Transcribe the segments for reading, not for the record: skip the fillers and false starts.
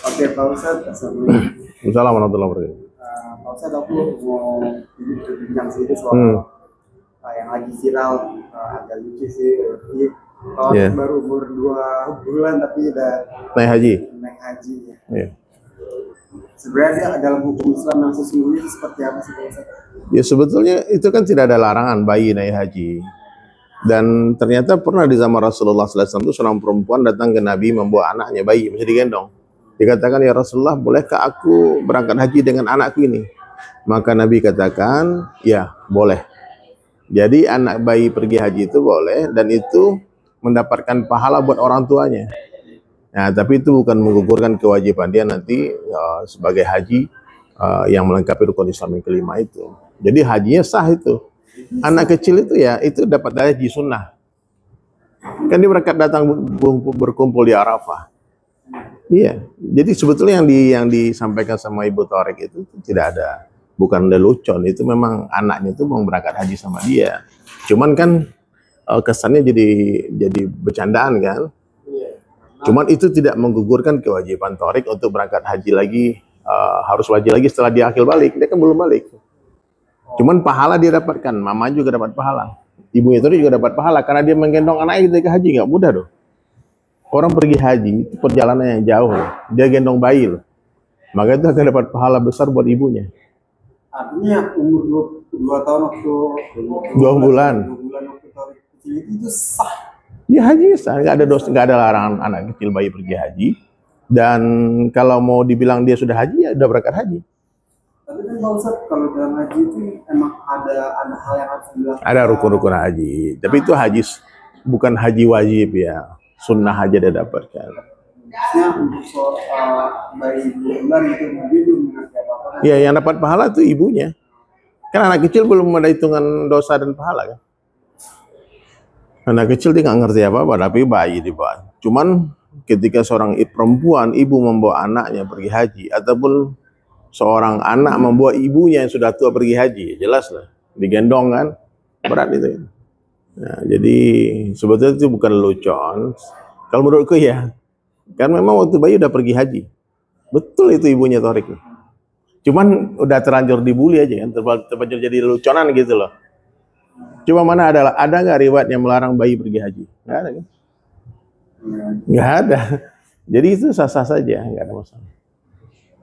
Oke, Pak Ustadz, Assalamualaikum. Assalamualaikum warahmatullahi wabarakatuh. Pak Ustadz, aku mau berbincang sedikit soal yang lagi viral, agak lucu sih. Jadi, kalau Yeah. baru umur 2 bulan tapi udah Naik haji. naik haji. Ya. Yeah. Sebenarnya dalam hukum Islam yang sesungguhnya seperti apa sih, Pak Ustadz? Ya sebetulnya itu kan tidak ada larangan bayi naik haji. Dan ternyata pernah di zaman Rasulullah SAW itu seorang perempuan datang ke Nabi membawa anaknya bayi, masih digendong. Dikatakan, ya Rasulullah, bolehkah aku berangkat haji dengan anakku ini? Maka Nabi katakan, ya boleh. Jadi anak bayi pergi haji itu boleh, dan itu mendapatkan pahala buat orang tuanya. Nah, tapi itu bukan menggugurkan kewajiban dia nanti sebagai haji yang melengkapi rukun Islam yang kelima itu. Jadi hajinya sah itu. Anak kecil itu ya, itu dapat haji sunnah. Kan dia berangkat datang berkumpul di Arafah. Iya, jadi sebetulnya yang disampaikan sama Ibu Thoriq itu tidak ada, bukan lelucon, itu memang anaknya itu mau berangkat haji sama dia. Cuman kan kesannya jadi bercandaan kan. Cuman itu tidak menggugurkan kewajiban Thoriq untuk berangkat haji lagi, harus wajib lagi setelah dia akil balik. Dia kan belum balik. Cuman pahala dia dapatkan, mama juga dapat pahala. Ibunya itu juga dapat pahala karena dia menggendong anaknya ke haji, nggak mudah loh. Orang pergi haji itu perjalanan yang jauh, dia gendong bayi loh. Maka itu akan dapat pahala besar buat ibunya. Artinya umur 2 tahun waktu 2 bulan. 2 bulan waktu Thoriq kecil itu sah. Dia haji sah, nggak ada dosa, nggak ada larangan anak kecil bayi pergi haji. Dan kalau mau dibilang dia sudah haji, ya udah berangkat haji. Tapi kan Pak Ustadz, kalau dalam haji itu emang ada hal yang harus dilakukan. Ada rukun-rukun haji, tapi itu haji bukan haji wajib ya, sunnah aja dia dapatkan. Maksudnya untuk bayi 2 bulan itu dia belum mengerti apa-apa. Ya, yang dapat pahala itu ibunya. Kan anak kecil belum ada hitungan dosa dan pahala kan. Anak kecil dia nggak ngerti apa-apa, tapi bayi dibawa. Cuman ketika seorang perempuan, ibu membawa anaknya pergi haji, ataupun seorang anak membawa ibunya yang sudah tua pergi haji, jelas lah, digendong kan, berat itu. Nah, jadi sebetulnya itu bukan lelucon. Kalau menurutku ya, kan memang waktu bayi udah pergi haji, betul itu ibunya Thoriq. Cuman udah terlanjur dibully aja kan, terlanjur jadi leluconan gitu loh. Cuma mana ada nggak riwayat yang melarang bayi pergi haji? Nggak ada kan? Nggak ada. Jadi itu sah-sah saja, nggak ada masalah.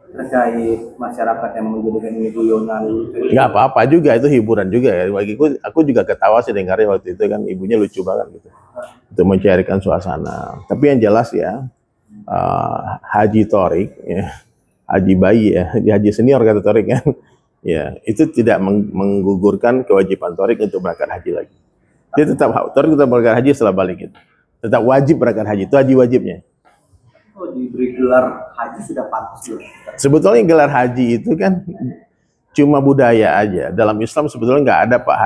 Terkait masyarakat yang menjadikan ini guyonan itu. Nggak apa-apa juga, itu hiburan juga ya. Bagiku, aku juga ketawa sih dengarnya waktu itu kan, ibunya lucu banget gitu. Untuk mencairkan suasana. Tapi yang jelas ya, Haji Thoriq, ya, haji bayi ya, haji senior kata Thoriq kan. Ya, itu tidak menggugurkan kewajiban Thoriq untuk berangkat haji lagi. Dia tetap Thoriq tetap berangkat haji setelah balik itu. Tetap wajib berangkat haji, itu haji wajibnya. Oh, diberi gelar haji sudah pantas loh. Sebetulnya gelar haji itu kan cuma budaya aja. Dalam Islam sebetulnya nggak ada Pak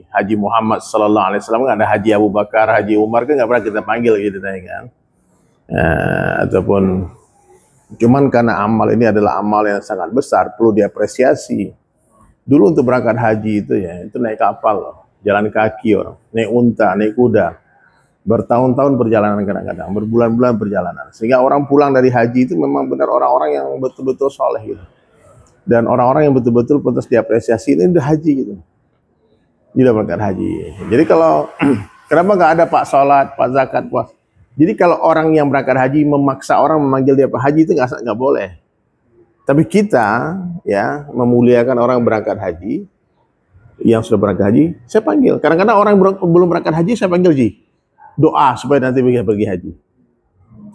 Haji Muhammad Sallallahu Alaihi Wasallam, nggak ada Haji Abu Bakar, Haji Umar, kan nggak pernah kita panggil gitu kan. Ataupun cuman karena amal ini adalah amal yang sangat besar, perlu diapresiasi. Dulu untuk berangkat haji itu ya, itu naik kapal loh, jalan kaki orang, naik unta, naik kuda, bertahun-tahun perjalanan kadang-kadang, berbulan-bulan perjalanan. Sehingga orang pulang dari haji itu memang benar orang-orang yang betul-betul soleh gitu. Dan orang-orang yang betul-betul pantas diapresiasi ini udah haji gitu. Dia udah berangkat haji. Jadi kalau kenapa nggak ada Pak Sholat, Pak Zakat, Pak? Jadi kalau orang yang berangkat haji memaksa orang memanggil dia Pak Haji itu nggak boleh. Tapi kita ya memuliakan orang berangkat haji, yang sudah berangkat haji, saya panggil. Kadang-kadang orang belum berangkat haji saya panggil Ji. Doa supaya nanti bisa pergi haji.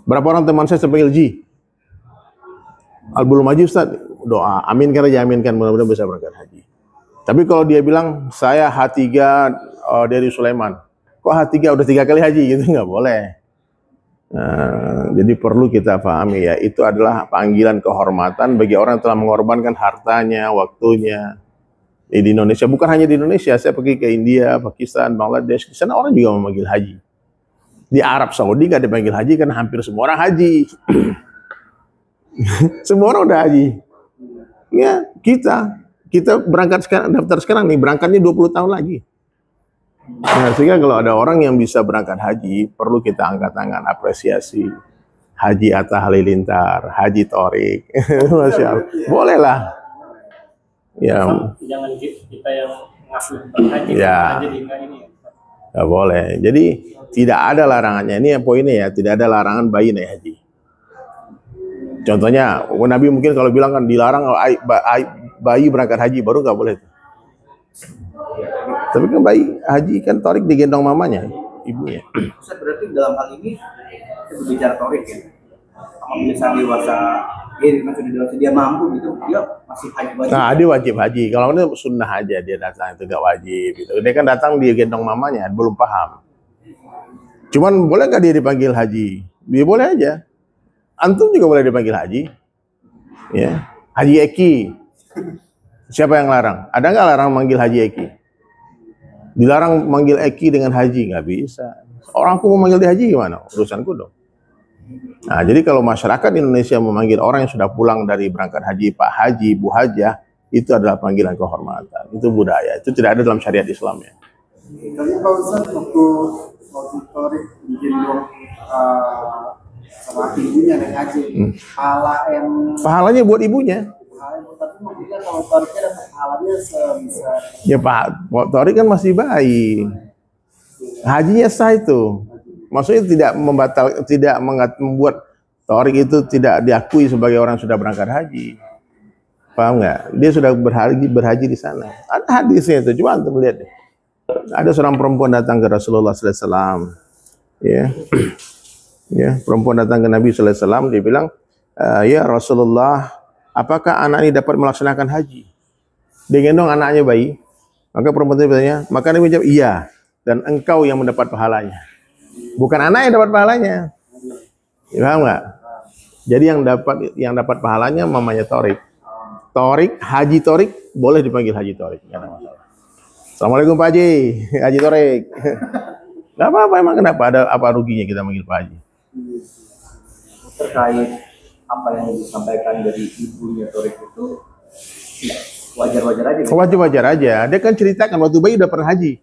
Berapa orang teman saya panggil Ji? Belum haji Ustaz, doa. Aminkan aja, aminkan mudah-mudahan bisa berangkat haji. Tapi kalau dia bilang saya H3 dari Sulaiman, kok H3 udah 3 kali haji gitu, nggak boleh. Nah, jadi perlu kita pahami ya, itu adalah panggilan kehormatan bagi orang yang telah mengorbankan hartanya, waktunya di Indonesia. Bukan hanya di Indonesia, saya pergi ke India, Pakistan, Bangladesh, di sana orang juga memanggil haji. Di Arab Saudi nggak dipanggil haji karena hampir semua orang haji. Semua orang udah haji. Ya, kita berangkat sekarang, daftar sekarang nih, berangkatnya 20 tahun lagi. Nah, sehingga kalau ada orang yang bisa berangkat haji, perlu kita angkat tangan, apresiasi. Haji Atta Halilintar, Haji Torik, Masya Allah. Boleh lah. Ya, Jangan kita yang ngaku haji, Ya. jadi enggak ini. nggak boleh. Jadi tidak ada larangannya. Ini yang poinnya ya, tidak ada larangan bayi naik haji. Contohnya, Nabi mungkin kalau bilang kan dilarang bayi berangkat haji, baru nggak boleh. Tapi kan bayi haji kan Torik digendong mamanya, ibunya. Ustaz, berarti dalam hal ini kita berbicara torik ya. Apabila saat dewasa, dia sudah dewasa, dia mampu gitu, dia masih haji wajib. Nah, dia wajib haji. Kalau ini sunnah aja dia datang, itu nggak wajib. Gitu. Dia kan datang dia gendong mamanya, belum paham. Cuman boleh nggak dia dipanggil haji? Dia boleh aja. Antum juga boleh dipanggil haji. Ya, Haji Eki. Siapa yang larang? Ada nggak larang manggil Haji Eki? Dilarang manggil Eki dengan haji, nggak bisa. Orangku mau manggil dia haji gimana? Urusanku dong. Nah, jadi kalau masyarakat Indonesia memanggil orang yang sudah pulang dari berangkat haji, Pak Haji, Bu Hajah, itu adalah panggilan kehormatan. Itu budaya. Itu tidak ada dalam syariat Islam ya. Tapi Pak Ustadz waktu Torik digendong sama ibunya naik haji, Pahalanya buat ibunya. tapi maksudnya kalau Toriknya dapat pahalanya sebesar Ya Pak Torik kan masih bayi. Hajinya sah itu. Maksudnya tidak membuat Torik itu tidak diakui sebagai orang yang sudah berangkat haji. Paham nggak? Dia sudah berhaji di sana. Ada hadisnya itu. Coba antum lihat deh. Ada seorang perempuan datang ke Rasulullah SAW. Ya, ya, perempuan datang ke Nabi SAW. Dia bilang, ya Rasulullah, apakah anak ini dapat melaksanakan haji? Dia gendong anaknya bayi. Maka perempuan itu bertanya, maka Nabi menjawab, iya. Dan engkau yang mendapat pahalanya. Bukan anak yang dapat pahalanya. Ya, paham nggak? Jadi yang dapat pahalanya mamanya Torik. Torik, Haji Torik, boleh dipanggil Haji Torik. Nggak ada masalah. Assalamualaikum Pak Haji, Haji Torik. Nggak apa-apa, emang kenapa? Ada apa ruginya kita manggil Pak Haji? Terkait apa yang disampaikan dari ibunya Torik itu, ya, wajar-wajar aja. Wajar-wajar aja. Dia kan ceritakan waktu bayi udah pernah haji.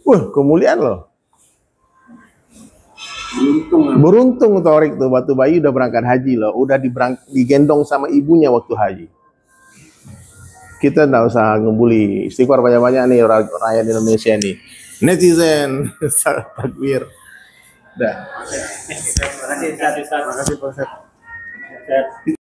Wah, kemuliaan loh. Beruntung Torik tuh waktu bayi udah berangkat haji loh, udah digendong sama ibunya waktu haji. Kita nggak usah ngebully, istighfar banyak-banyak nih rakyat Indonesia nih. Netizen, takbir. Dah. Terima kasih, Ustaz. Terima kasih Pak Ustadz. Ustaz.